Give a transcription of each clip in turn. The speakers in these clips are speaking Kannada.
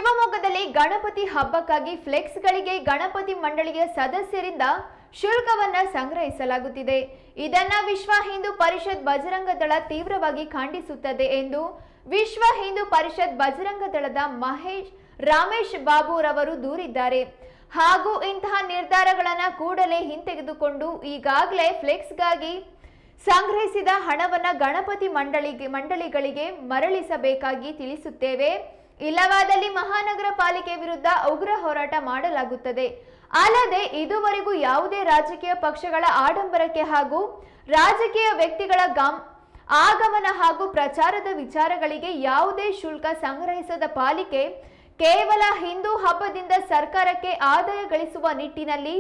ಶಿವಮೊಗ್ಗದಲ್ಲಿ ಗಣಪತಿ ಹಬ್ಬಕ್ಕಾಗಿ ಫ್ಲೆಕ್ಸ್ಗಳಿಗೆ ಗಣಪತಿ ಮಂಡಳಿಯ ಸದಸ್ಯರಿಂದ ಶುಲ್ಕವನ್ನ ಸಂಗ್ರಹಿಸಲಾಗುತ್ತಿದೆ. ಇದನ್ನ ವಿಶ್ವ ಹಿಂದೂ ಪರಿಷತ್ ಬಜರಂಗ ದಳ ತೀವ್ರವಾಗಿ ಖಂಡಿಸುತ್ತದೆ ಎಂದು ವಿಶ್ವ ಹಿಂದೂ ಪರಿಷತ್ ಬಜರಂಗ ದಳದ ರಾಮೇಶ್ ಬಾಬು ರವರು ದೂರಿದ್ದಾರೆ. ಹಾಗೂ ಇಂತಹ ನಿರ್ಧಾರಗಳನ್ನು ಕೂಡಲೇ ಹಿಂತೆಗೆದುಕೊಂಡು ಈಗಾಗಲೇ ಫ್ಲೆಕ್ಸ್ಗಾಗಿ ಸಂಗ್ರಹಿಸಿದ ಹಣವನ್ನು ಗಣಪತಿ ಮಂಡಳಿಗಳಿಗೆ ಮರಳಿಸಬೇಕಾಗಿ ತಿಳಿಸುತ್ತೇವೆ. ಇಲ್ಲವಾದಲ್ಲಿ ಮಹಾನಗರ ಪಾಲಿಕೆ ವಿರುದ್ಧ ಉಗ್ರ ಹೋರಾಟ ಮಾಡಲಾಗುತ್ತದೆ. ಅಲ್ಲದೆ ಇದುವರೆಗೂ ಯಾವುದೇ ರಾಜಕೀಯ ಪಕ್ಷಗಳ ಆಡಂಬರಕ್ಕೆ ಹಾಗೂ ರಾಜಕೀಯ ವ್ಯಕ್ತಿಗಳ ಆಗಮನ ಹಾಗೂ ಪ್ರಚಾರದ ವಿಚಾರಗಳಿಗೆ ಯಾವುದೇ ಶುಲ್ಕ ಸಂಗ್ರಹಿಸದ ಪಾಲಿಕೆ ಕೇವಲ ಹಿಂದೂ ಹಬ್ಬದಿಂದ ಸರ್ಕಾರಕ್ಕೆ ಆದಾಯ ಗಳಿಸುವ ನಿಟ್ಟಿನಲ್ಲಿ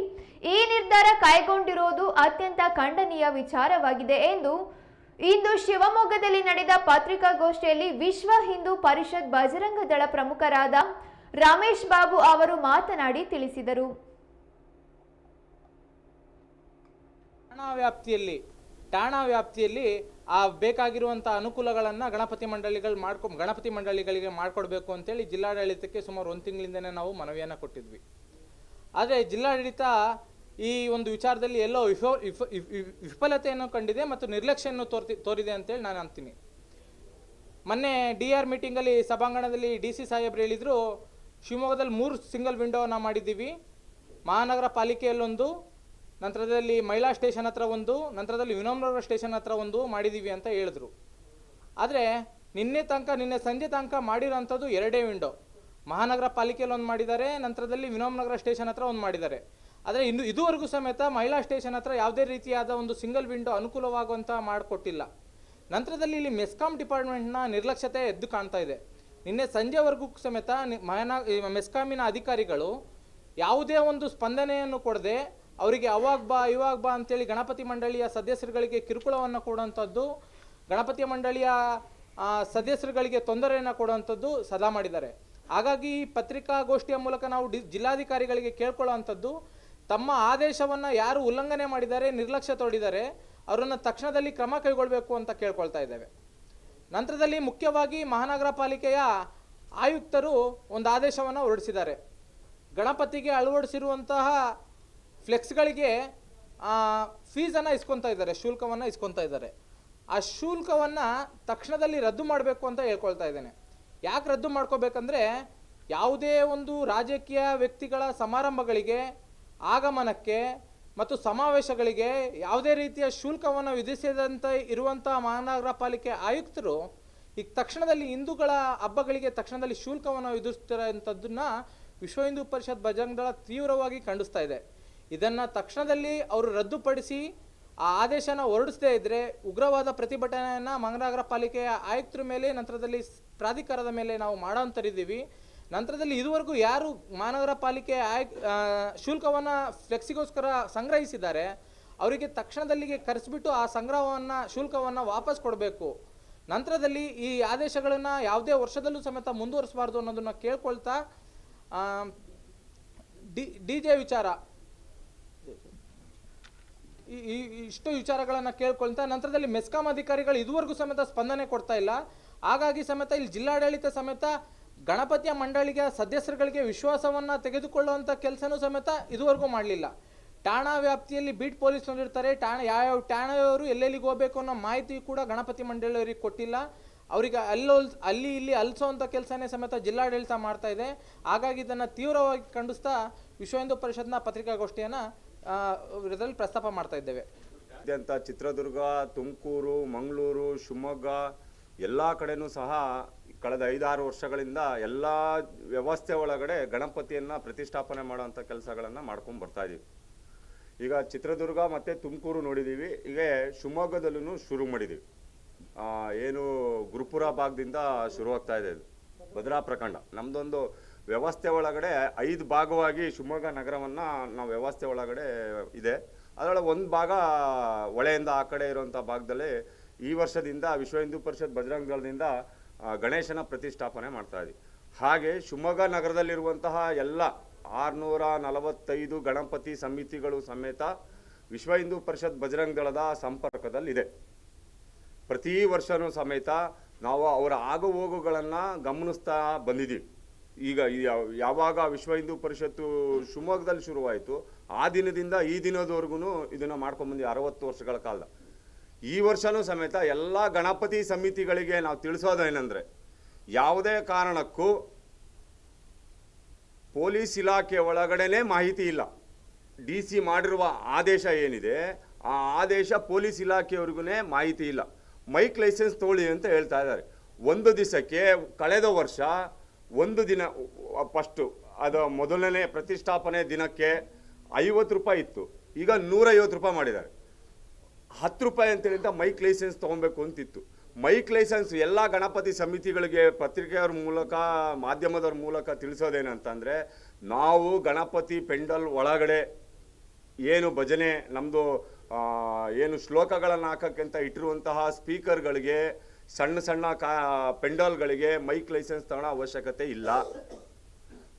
ಈ ನಿರ್ಧಾರ ಕೈಗೊಂಡಿರುವುದು ಅತ್ಯಂತ ಖಂಡನೀಯ ವಿಚಾರವಾಗಿದೆ ಎಂದು ಇಂದು ಶಿವಮೊಗ್ಗದಲ್ಲಿ ನಡೆದ ಪತ್ರಿಕಾಗೋಷ್ಠಿಯಲ್ಲಿ ವಿಶ್ವ ಹಿಂದೂ ಪರಿಷತ್ ಬಜರಂಗ ದಳ ಪ್ರಮುಖರಾದ ರಮೇಶ್ ಬಾಬು ಅವರು ಮಾತನಾಡಿ ತಿಳಿಸಿದರು. ಠಾಣಾ ವ್ಯಾಪ್ತಿಯಲ್ಲಿ ಬೇಕಾಗಿರುವಂಥ ಅನುಕೂಲಗಳನ್ನು ಗಣಪತಿ ಮಂಡಳಿಗಳಿಗೆ ಮಾಡಿಕೊಡ್ಬೇಕು ಅಂತೇಳಿ ಜಿಲ್ಲಾಡಳಿತಕ್ಕೆ ಸುಮಾರು 1 ತಿಂಗಳಿಂದನೇ ನಾವು ಮನವಿಯನ್ನು ಕೊಟ್ಟಿದ್ವಿ. ಆದರೆ ಜಿಲ್ಲಾಡಳಿತ ಈ ಒಂದು ವಿಚಾರದಲ್ಲಿ ಎಲ್ಲೋ ವಿಫಲತೆಯನ್ನು ಕಂಡಿದೆ ಮತ್ತು ನಿರ್ಲಕ್ಷ್ಯವನ್ನು ತೋರಿದೆ ಅಂತೇಳಿ ನಾನು ಅಂತೀನಿ. ಮೊನ್ನೆ DR ಮೀಟಿಂಗಲ್ಲಿ ಸಭಾಂಗಣದಲ್ಲಿ DC ಸಾಹೇಬ್ರು ಹೇಳಿದರು, ಶಿವಮೊಗ್ಗದಲ್ಲಿ 3 ಸಿಂಗಲ್ ವಿಂಡೋವನ್ನು ಮಾಡಿದ್ದೀವಿ, ಮಹಾನಗರ ಪಾಲಿಕೆಯಲ್ಲೊಂದು, ನಂತರದಲ್ಲಿ ಮಹಿಳಾ ಸ್ಟೇಷನ್ ಹತ್ರ ಒಂದು, ನಂತರದಲ್ಲಿ ವಿನಮ್ರ ಸ್ಟೇಷನ್ ಹತ್ರ ಒಂದು ಮಾಡಿದ್ದೀವಿ ಅಂತ ಹೇಳಿದ್ರು. ಆದರೆ ನಿನ್ನೆ ಸಂಜೆ ತನಕ ಮಾಡಿರೋಂಥದ್ದು 2 ವಿಂಡೋ, ಮಹಾನಗರ ಪಾಲಿಕೆಯಲ್ಲಿ ಒಂದು ಮಾಡಿದ್ದಾರೆ, ನಂತರದಲ್ಲಿ ವಿನಮ್ನಗರ ಸ್ಟೇಷನ್ ಹತ್ರ ಒಂದು ಮಾಡಿದ್ದಾರೆ. ಆದರೆ ಇದುವರೆಗೂ ಸಮೇತ ಮಹಿಳಾ ಸ್ಟೇಷನ್ ಹತ್ರ ಯಾವುದೇ ರೀತಿಯಾದ ಒಂದು ಸಿಂಗಲ್ ವಿಂಡೋ ಅನುಕೂಲವಾಗುವಂಥ ಮಾಡಿಕೊಟ್ಟಿಲ್ಲ. ನಂತರದಲ್ಲಿ ಇಲ್ಲಿ ಮೆಸ್ಕಾಂ ಡಿಪಾರ್ಟ್ಮೆಂಟ್ನ ನಿರ್ಲಕ್ಷ್ಯತೆ ಎದ್ದು ಕಾಣ್ತಾ ಇದೆ. ನಿನ್ನೆ ಸಂಜೆವರೆಗೂ ಸಮೇತ ಮೆಸ್ಕಾಮಿನ ಅಧಿಕಾರಿಗಳು ಯಾವುದೇ ಒಂದು ಸ್ಪಂದನೆಯನ್ನು ಕೊಡದೆ ಅವರಿಗೆ ಅವಾಗ ಬಾ ಅಂತೇಳಿ ಗಣಪತಿ ಮಂಡಳಿಯ ಸದಸ್ಯರುಗಳಿಗೆ ಕಿರುಕುಳವನ್ನು ಕೊಡುವಂಥದ್ದು, ಗಣಪತಿ ಮಂಡಳಿಯ ಸದಸ್ಯರುಗಳಿಗೆ ತೊಂದರೆಯನ್ನು ಕೊಡುವಂಥದ್ದು ಸದಾ ಮಾಡಿದ್ದಾರೆ. ಹಾಗಾಗಿ ಈ ಪತ್ರಿಕಾಗೋಷ್ಠಿಯ ಮೂಲಕ ನಾವು ಜಿಲ್ಲಾಧಿಕಾರಿಗಳಿಗೆ ಕೇಳ್ಕೊಳ್ಳುವಂಥದ್ದು, ತಮ್ಮ ಆದೇಶವನ್ನು ಯಾರು ಉಲ್ಲಂಘನೆ ಮಾಡಿದ್ದಾರೆ, ನಿರ್ಲಕ್ಷ್ಯ ತೋರಿದ್ದಾರೆ, ಅವರನ್ನು ತಕ್ಷಣದಲ್ಲಿ ಕ್ರಮ ಕೈಗೊಳ್ಳಬೇಕು ಅಂತ ಕೇಳ್ಕೊಳ್ತಾ ಇದ್ದೇವೆ. ನಂತರದಲ್ಲಿ ಮುಖ್ಯವಾಗಿ ಮಹಾನಗರ ಪಾಲಿಕೆಯ ಆಯುಕ್ತರು ಒಂದು ಆದೇಶವನ್ನು ಹೊರಡಿಸಿದ್ದಾರೆ. ಗಣಪತಿಗೆ ಅಳವಡಿಸಿರುವಂತಹ ಫ್ಲೆಕ್ಸ್ಗಳಿಗೆ ಫೀಸನ್ನು ಇಸ್ಕೊತಾ ಇದ್ದಾರೆ, ಶುಲ್ಕವನ್ನು ಇಸ್ಕೊತಾ ಇದ್ದಾರೆ. ಆ ಶುಲ್ಕವನ್ನು ತಕ್ಷಣದಲ್ಲಿ ರದ್ದು ಮಾಡಬೇಕು ಅಂತ ಹೇಳ್ಕೊಳ್ತಾ ಇದ್ದೇನೆ. ಯಾಕೆ ರದ್ದು ಮಾಡ್ಕೋಬೇಕಂದ್ರೆ, ಯಾವುದೇ ಒಂದು ರಾಜಕೀಯ ವ್ಯಕ್ತಿಗಳ ಸಮಾರಂಭಗಳಿಗೆ, ಆಗಮನಕ್ಕೆ ಮತ್ತು ಸಮಾವೇಶಗಳಿಗೆ ಯಾವುದೇ ರೀತಿಯ ಶುಲ್ಕವನ್ನು ವಿಧಿಸದಂತೆ ಇರುವಂಥ ಮಹಾನಗರ ಪಾಲಿಕೆ ಆಯುಕ್ತರು ಈಗ ತಕ್ಷಣದಲ್ಲಿ ಹಿಂದೂಗಳ ಹಬ್ಬಗಳಿಗೆ ತಕ್ಷಣದಲ್ಲಿ ಶುಲ್ಕವನ್ನು ವಿಧಿಸ್ತಿರೋಂಥದ್ದನ್ನು ವಿಶ್ವ ಹಿಂದೂ ಪರಿಷತ್ ಬಜರಂಗ ದಳ ತೀವ್ರವಾಗಿ ಖಂಡಿಸ್ತಾ ಇದೆ. ಇದನ್ನು ತಕ್ಷಣದಲ್ಲಿ ಅವರು ರದ್ದುಪಡಿಸಿ ಆ ಆದೇಶನ ಹೊರಡಿಸದೇ ಇದ್ದರೆ ಉಗ್ರವಾದ ಪ್ರತಿಭಟನೆಯನ್ನು ಮಹಾನಗರ ಪಾಲಿಕೆಯ ಆಯುಕ್ತರ ಮೇಲೆ, ನಂತರದಲ್ಲಿ ಪ್ರಾಧಿಕಾರದ ಮೇಲೆ ನಾವು ಮಾಡೋಂಥರಿದ್ದೀವಿ. ನಂತರದಲ್ಲಿ ಇದುವರೆಗೂ ಯಾರು ಮಹಾನಗರ ಪಾಲಿಕೆ ಶುಲ್ಕವನ್ನು ಫ್ಲೆಕ್ಸಿಗೋಸ್ಕರ ಸಂಗ್ರಹಿಸಿದ್ದಾರೆ ಅವರಿಗೆ ತಕ್ಷಣದಲ್ಲಿಗೆ ಕರೆಸಿಬಿಟ್ಟು ಆ ಶುಲ್ಕವನ್ನು ವಾಪಸ್ ಕೊಡಬೇಕು. ನಂತರದಲ್ಲಿ ಈ ಆದೇಶಗಳನ್ನು ಯಾವುದೇ ವರ್ಷದಲ್ಲೂ ಸಮೇತ ಮುಂದುವರಿಸಬಾರ್ದು ಅನ್ನೋದನ್ನು ಕೇಳ್ಕೊಳ್ತಾ, DJ ವಿಚಾರ ಇಷ್ಟು ವಿಚಾರಗಳನ್ನು ಕೇಳ್ಕೊಳ್ತಾ, ನಂತರದಲ್ಲಿ ಮೆಸ್ಕಾಂ ಅಧಿಕಾರಿಗಳು ಇದುವರೆಗೂ ಸಮೇತ ಸ್ಪಂದನೆ ಕೊಡ್ತಾ ಇಲ್ಲ. ಹಾಗಾಗಿ ಸಮೇತ ಇಲ್ಲಿ ಜಿಲ್ಲಾಡಳಿತ ಸಮೇತ ಗಣಪತಿಯ ಮಂಡಳಿಯ ಸದಸ್ಯರುಗಳಿಗೆ ವಿಶ್ವಾಸವನ್ನು ತೆಗೆದುಕೊಳ್ಳುವಂಥ ಕೆಲಸನೂ ಸಮೇತ ಇದುವರೆಗೂ ಮಾಡಲಿಲ್ಲ. ಠಾಣಾ ವ್ಯಾಪ್ತಿಯಲ್ಲಿ ಬೀಟ್ ಪೊಲೀಸ್ನವರು ಇರ್ತಾರೆ, ಯಾವ್ಯಾವ ಠಾಣೆಯವರು ಎಲ್ಲೆಲ್ಲಿಗೆ ಹೋಗಬೇಕು ಅನ್ನೋ ಮಾಹಿತಿ ಕೂಡ ಗಣಪತಿ ಮಂಡಳಿಯವರಿಗೆ ಕೊಟ್ಟಿಲ್ಲ. ಅವರಿಗೆ ಅಲ್ಲಿ ಇಲ್ಲಿ ಅಲಿಸೋವಂಥ ಕೆಲಸನೇ ಸಮೇತ ಜಿಲ್ಲಾಡಳಿತ ಮಾಡ್ತಾ ಇದೆ. ಹಾಗಾಗಿ ಇದನ್ನು ತೀವ್ರವಾಗಿ ಖಂಡಿಸ್ತಾ ವಿಶ್ವ ಹಿಂದೂ ಪರಿಷತ್ನ ಪತ್ರಿಕಾಗೋಷ್ಠಿಯನ್ನು ಇದರಲ್ಲಿ ಪ್ರಸ್ತಾಪ ಮಾಡ್ತಾ ಇದ್ದೇವೆ. ಚಿತ್ರದುರ್ಗ, ತುಮಕೂರು, ಮಂಗಳೂರು, ಶಿವಮೊಗ್ಗ ಎಲ್ಲ ಕಡೆನೂ ಸಹ ಕಳೆದ 5-6 ವರ್ಷಗಳಿಂದ ಎಲ್ಲ ವ್ಯವಸ್ಥೆ ಒಳಗಡೆ ಗಣಪತಿಯನ್ನು ಪ್ರತಿಷ್ಠಾಪನೆ ಮಾಡುವಂಥ ಕೆಲಸಗಳನ್ನು ಮಾಡ್ಕೊಂಡು ಬರ್ತಾ ಇದ್ದೀವಿ. ಈಗ ಚಿತ್ರದುರ್ಗ ಮತ್ತು ತುಮಕೂರು ನೋಡಿದ್ದೀವಿ, ಈಗ ಶಿವಮೊಗ್ಗದಲ್ಲೂ ಶುರು ಮಾಡಿದ್ದೀವಿ. ಏನು ಗುರುಪುರ ಭಾಗದಿಂದ ಶುರುವಾಗ್ತಾ ಇದೆ. ಇದು ಭದ್ರಾ ಪ್ರಖಂಡ ನಮ್ಮದೊಂದು ವ್ಯವಸ್ಥೆ ಒಳಗಡೆ 5 ಭಾಗವಾಗಿ ಶಿವಮೊಗ್ಗ ನಗರವನ್ನು ನಾವು ವ್ಯವಸ್ಥೆ ಒಳಗಡೆ ಇದೆ. ಅದರೊಳಗೆ ಒಂದು ಭಾಗ ಹೊಳೆಯಿಂದ ಆ ಕಡೆ ಇರುವಂಥ ಭಾಗದಲ್ಲಿ ಈ ವರ್ಷದಿಂದ ವಿಶ್ವ ಹಿಂದೂ ಪರಿಷತ್ ಬಜರಂಗ ದಳದಿಂದ ಗಣೇಶನ ಪ್ರತಿಷ್ಠಾಪನೆ ಮಾಡ್ತಾ ಇದ್ದೀವಿ. ಹಾಗೆ ಶಿವಮೊಗ್ಗ ನಗರದಲ್ಲಿರುವಂತಹ ಎಲ್ಲ 645 ಗಣಪತಿ ಸಮಿತಿಗಳು ಸಮೇತ ವಿಶ್ವ ಹಿಂದೂ ಪರಿಷತ್ ಬಜರಂಗ ದಳದ ಸಂಪರ್ಕದಲ್ಲಿದೆ. ಪ್ರತಿ ವರ್ಷವೂ ಸಮೇತ ನಾವು ಅವರ ಆಗು ಹೋಗುಗಳನ್ನು ಗಮನಿಸ್ತಾ ಬಂದಿದ್ದೀವಿ. ಈಗ ಯಾವಾಗ ವಿಶ್ವ ಹಿಂದೂ ಪರಿಷತ್ತು ಶಿವಮೊಗ್ಗದಲ್ಲಿ ಶುರುವಾಯಿತು ಆ ದಿನದಿಂದ ಈ ದಿನದವರೆಗೂ ಇದನ್ನು ಮಾಡ್ಕೊಂಡ್ಬಂದು 60 ವರ್ಷಗಳ ಕಾಲ. ಈ ವರ್ಷನೂ ಸಮೇತ ಎಲ್ಲ ಗಣಪತಿ ಸಮಿತಿಗಳಿಗೆ ನಾವು ತಿಳಿಸೋದೇನೆಂದರೆ, ಯಾವುದೇ ಕಾರಣಕ್ಕೂ ಪೊಲೀಸ್ ಇಲಾಖೆ ಒಳಗಡೆನೇ ಮಾಹಿತಿ ಇಲ್ಲ. DC ಮಾಡಿರುವ ಆದೇಶ ಏನಿದೆ ಆ ಆದೇಶ ಪೊಲೀಸ್ ಇಲಾಖೆಯವ್ರಿಗೂ ಮಾಹಿತಿ ಇಲ್ಲ. ಮೈಕ್ ಲೈಸೆನ್ಸ್ ತೊಗೊಳ್ಳಿ ಅಂತ ಹೇಳ್ತಾ ಇದ್ದಾರೆ. ಒಂದು ದಿವಸಕ್ಕೆ ಕಳೆದ ವರ್ಷ ಒಂದು ದಿನ ಫಸ್ಟು ಅದು ಮೊದಲನೇ ಪ್ರತಿಷ್ಠಾಪನೆ ದಿನಕ್ಕೆ 50 ರೂಪಾಯಿ ಇತ್ತು, ಈಗ 150 ರೂಪಾಯಿ ಮಾಡಿದ್ದಾರೆ. 10 ರೂಪಾಯಿ ಅಂತೇಳಿಂದ ಮೈಕ್ ಲೈಸೆನ್ಸ್ ತೊಗೊಬೇಕು ಅಂತಿತ್ತು. ಮೈಕ್ ಲೈಸೆನ್ಸ್ ಎಲ್ಲ ಗಣಪತಿ ಸಮಿತಿಗಳಿಗೆ ಪತ್ರಿಕೆಯವ್ರ ಮೂಲಕ ಮಾಧ್ಯಮದವ್ರ ಮೂಲಕ ತಿಳಿಸೋದೇನಂತಂದರೆ, ನಾವು ಗಣಪತಿ ಪೆಂಡಲ್ ಒಳಗಡೆ ಏನು ಭಜನೆ ನಮ್ಮದು ಏನು ಶ್ಲೋಕಗಳನ್ನು ಹಾಕೋಕ್ಕಿಂತ ಇಟ್ಟಿರುವಂತಹ ಸ್ಪೀಕರ್ಗಳಿಗೆ ಸಣ್ಣ ಸಣ್ಣ ಪೆಂಡಲ್ಗಳಿಗೆ ಮೈಕ್ ಲೈಸೆನ್ಸ್ ತಗೊಳ್ಳೋ ಅವಶ್ಯಕತೆ ಇಲ್ಲ.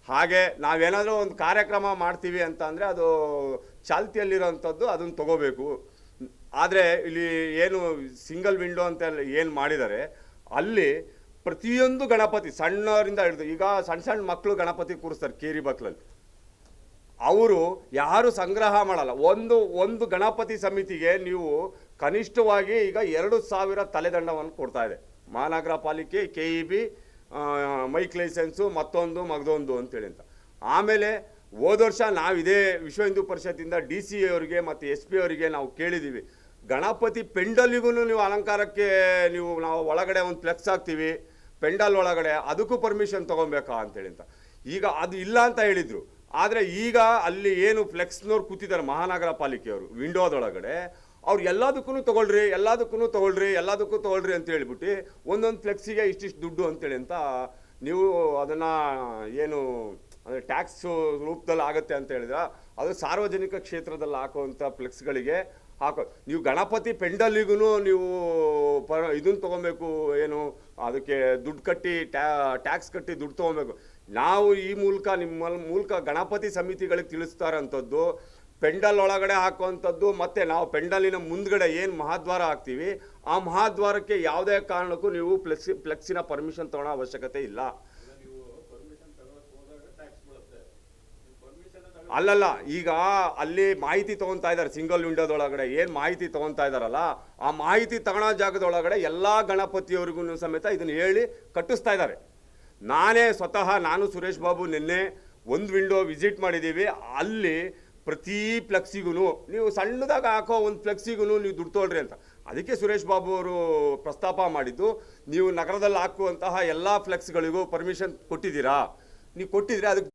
ಹಾಗೆ ನಾವೇನಾದರೂ ಒಂದು ಕಾರ್ಯಕ್ರಮ ಮಾಡ್ತೀವಿ ಅಂತ ಅಂದರೆ ಅದು ಚಾಲ್ತಿಯಲ್ಲಿರೋವಂಥದ್ದು ಅದನ್ನು ತಗೋಬೇಕು. ಆದರೆ ಇಲ್ಲಿ ಏನು ಸಿಂಗಲ್ ವಿಂಡೋ ಅಂತ ಏನು ಮಾಡಿದ್ದಾರೆ ಅಲ್ಲಿ ಪ್ರತಿಯೊಂದು ಗಣಪತಿ ಸಣ್ಣವರಿಂದ ಹಿಡಿದು ಈಗ ಸಣ್ಣ ಮಕ್ಕಳು ಗಣಪತಿ ಕೂರಿಸ್ತಾರೆ ಕೇರಿ ಬಕ್ಲಲ್ಲಿ, ಅವರು ಯಾರು ಸಂಗ್ರಹ ಮಾಡಲ್ಲ. ಒಂದು ಗಣಪತಿ ಸಮಿತಿಗೆ ನೀವು ಕನಿಷ್ಠವಾಗಿ ಈಗ 2,000 ತಲೆದಂಡವನ್ನು ಕೊಡ್ತಾ ಇದೆ ಮಹಾನಗರ ಪಾಲಿಕೆ, KEB, ಮೈಕ್ ಲೈಸೆನ್ಸು, ಮಗದೊಂದು ಅಂತೇಳಿ ಅಂತ. ಆಮೇಲೆ ಹೋದ ವರ್ಷ ನಾವು ಇದೇ ವಿಶ್ವ ಹಿಂದೂ ಪರಿಷತ್ತಿಂದ DC ಅವರಿಗೆ ಮತ್ತು SP ಅವರಿಗೆ ನಾವು ಕೇಳಿದ್ದೀವಿ, ಗಣಪತಿ ಪೆಂಡಲಿಗೂ ನೀವು ಅಲಂಕಾರಕ್ಕೆ ನಾವು ಒಳಗಡೆ ಒಂದು ಫ್ಲೆಕ್ಸ್ ಹಾಕ್ತೀವಿ ಪೆಂಡಲ್ ಒಳಗಡೆ, ಅದಕ್ಕೂ ಪರ್ಮಿಷನ್ ತೊಗೊಬೇಕಾ ಅಂತೇಳಿ ಅಂತ. ಈಗ ಅದು ಇಲ್ಲ ಅಂತ ಹೇಳಿದರು. ಆದರೆ ಈಗ ಅಲ್ಲಿ ಏನು ಫ್ಲೆಕ್ಸ್ನವ್ರು ಕೂತಿದ್ದಾರೆ ಮಹಾನಗರ ಪಾಲಿಕೆಯವರು ವಿಂಡೋದೊಳಗಡೆ, ಅವ್ರು ಎಲ್ಲದಕ್ಕೂ ತೊಗೊಳ್ರಿ ಅಂತ ಹೇಳ್ಬಿಟ್ಟು ಒಂದೊಂದು ಫ್ಲೆಕ್ಸಿಗೆ ಇಷ್ಟಿಷ್ಟು ದುಡ್ಡು ಅಂತೇಳಿ ಅಂತ ನೀವು ಅದನ್ನು ಏನು ಅಂದರೆ ಟ್ಯಾಕ್ಸ್ ರೂಪದಲ್ಲಿ ಆಗುತ್ತೆ ಅಂತ ಹೇಳಿದ್ರೆ, ಅದು ಸಾರ್ವಜನಿಕ ಕ್ಷೇತ್ರದಲ್ಲಿ ಹಾಕುವಂಥ ಫ್ಲೆಕ್ಸ್ಗಳಿಗೆ ನೀವು ಗಣಪತಿ ಪೆಂಡಲ್ಲಿಗೂ ನೀವು ಇದನ್ನು ತೊಗೊಬೇಕು, ಏನು ಅದಕ್ಕೆ ದುಡ್ಡು ಕಟ್ಟಿ ಟ್ಯಾಕ್ಸ್ ಕಟ್ಟಿ ದುಡ್ಡು ತೊಗೊಬೇಕು. ನಾವು ಈ ಮೂಲಕ ನಿಮ್ಮ ಮೂಲಕ ಗಣಪತಿ ಸಮಿತಿಗಳಿಗೆ ತಿಳಿಸ್ತಾರಂಥದ್ದು ಪೆಂಡಲ್ ಒಳಗಡೆ ಹಾಕುವಂಥದ್ದು, ಮತ್ತು ನಾವು ಪೆಂಡಲಿನ ಮುಂದ್ಗಡೆ ಏನು ಮಹಾದ್ವಾರ ಹಾಕ್ತೀವಿ ಆ ಮಹಾದ್ವಾರಕ್ಕೆ ಯಾವುದೇ ಕಾರಣಕ್ಕೂ ನೀವು ಫ್ಲೆಕ್ಸಿನ ಪರ್ಮಿಷನ್ ತೊಗೊಳ್ಳೋ ಅವಶ್ಯಕತೆ ಇಲ್ಲ. ಅಲ್ಲಲ್ಲ, ಈಗ ಅಲ್ಲಿ ಮಾಹಿತಿ ತೊಗೊತಾ ಇದ್ದಾರೆ ಸಿಂಗಲ್ ವಿಂಡೋದೊಳಗಡೆ ಏನು ಮಾಹಿತಿ ತೊಗೊತಾ ಇದ್ದಾರಲ್ಲ, ಆ ಮಾಹಿತಿ ತಗೊಳ್ಳೋ ಜಾಗದೊಳಗಡೆ ಎಲ್ಲ ಗಣಪತಿಯವರಿಗೂ ಸಮೇತ ಇದನ್ನು ಹೇಳಿ ಕಟ್ಟಿಸ್ತಾ ಇದ್ದಾರೆ. ನಾನು ಸುರೇಶ್ ಬಾಬು ನಿನ್ನೆ ಒಂದು ವಿಂಡೋ ವಿಸಿಟ್ ಮಾಡಿದ್ದೀವಿ. ಅಲ್ಲಿ ಪ್ರತಿ ಫ್ಲೆಕ್ಸಿಗೂ ನೀವು ಸಣ್ಣದಾಗ ಹಾಕೋ ಒಂದು ಫ್ಲೆಕ್ಸಿಗೂ ನೀವು ದುಡ್ಡು ತೊಗೊಳ್ರಿ ಅಂತ. ಅದಕ್ಕೆ ಸುರೇಶ್ ಬಾಬು ಅವರು ಪ್ರಸ್ತಾಪ ಮಾಡಿದ್ದು, ನೀವು ನಗರದಲ್ಲಿ ಹಾಕುವಂತಹ ಎಲ್ಲ ಫ್ಲೆಕ್ಸ್ಗಳಿಗೂ ಪರ್ಮಿಷನ್ ಕೊಟ್ಟಿದ್ದೀರಾ? ನೀವು ಕೊಟ್ಟಿದ್ರೆ ಅದಕ್ಕೆ